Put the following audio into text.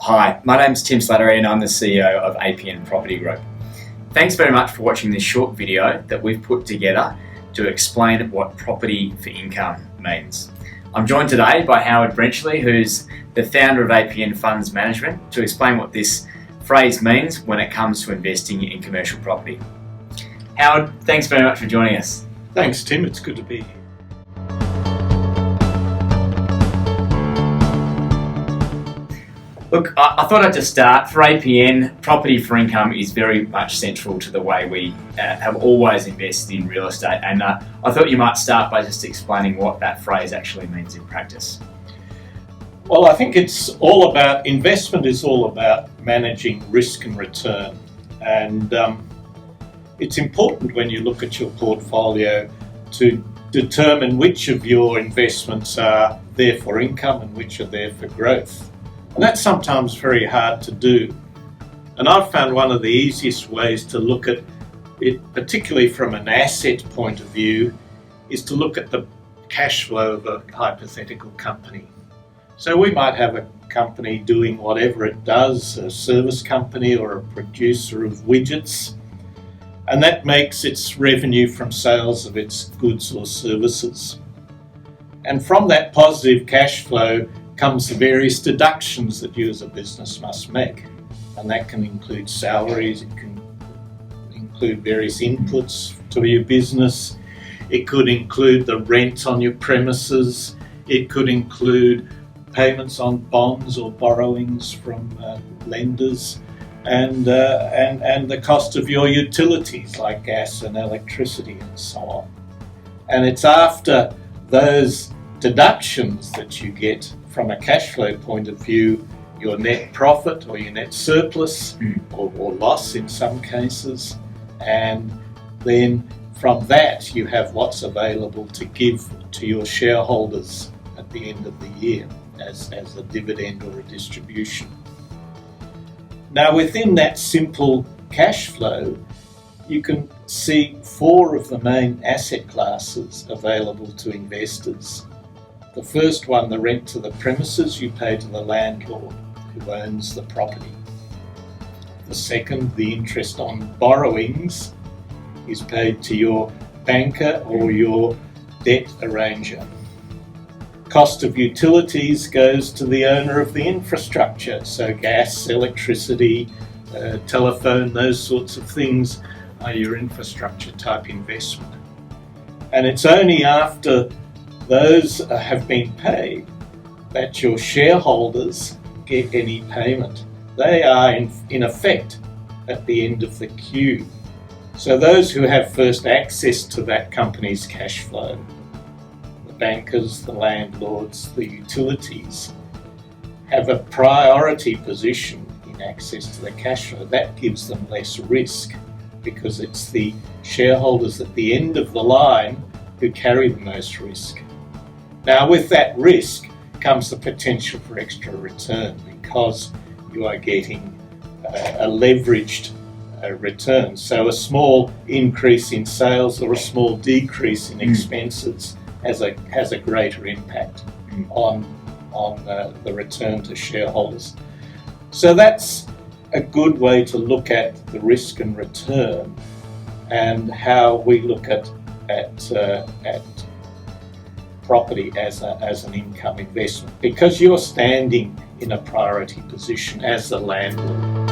Hi, my name's Tim Slattery and I'm the CEO of APN Property Group. Thanks very much for watching this short video that we've put together to explain what property for income means. I'm joined today by Howard Brenchley, who's the founder of APN Funds Management, to explain what this phrase means when it comes to investing in commercial property. Howard, thanks very much for joining us. Thanks, Tim. It's good to be here. Look, I thought I'd just start. For APN, property for income is very much central to the way we have always invested in real estate, and I thought you might start by just explaining what that phrase actually means in practice. Well, I think investment is all about managing risk and return, and it's important when you look at your portfolio to determine which of your investments are there for income and which are there for growth. And that's sometimes very hard to do. And I've found one of the easiest ways to look at it, particularly from an asset point of view, is to look at the cash flow of a hypothetical company. So we might have a company doing whatever it does, a service company or a producer of widgets, and that makes its revenue from sales of its goods or services. And from that positive cash flow comes the various deductions that you as a business must make. And that can include salaries, it can include various inputs to your business, it could include the rent on your premises, it could include payments on bonds or borrowings from lenders, and the cost of your utilities like gas and electricity and so on. And it's after those deductions that you get from a cash flow point of view, your net profit or your net surplus or loss in some cases, and then from that you have what's available to give to your shareholders at the end of the year as a dividend or a distribution. Now within that simple cash flow you can see four of the main asset classes available to investors. The first one, the rent to the premises, you pay to the landlord who owns the property. The second, the interest on borrowings, is paid to your banker or your debt arranger. Cost of utilities goes to the owner of the infrastructure, so gas, electricity, telephone, those sorts of things are your infrastructure type investment. And it's only after those have been paid that your shareholders get any payment. They are in effect at the end of the queue. So those who have first access to that company's cash flow, the bankers, the landlords, the utilities, have a priority position in access to the cash flow. That gives them less risk because it's the shareholders at the end of the line who carry the most risk. Now with that risk comes the potential for extra return because you are getting a leveraged return. So a small increase in sales or a small decrease in expenses has a greater impact on the return to shareholders. So that's a good way to look at the risk and return and how we look at property as an income investment, because you're standing in a priority position as the landlord.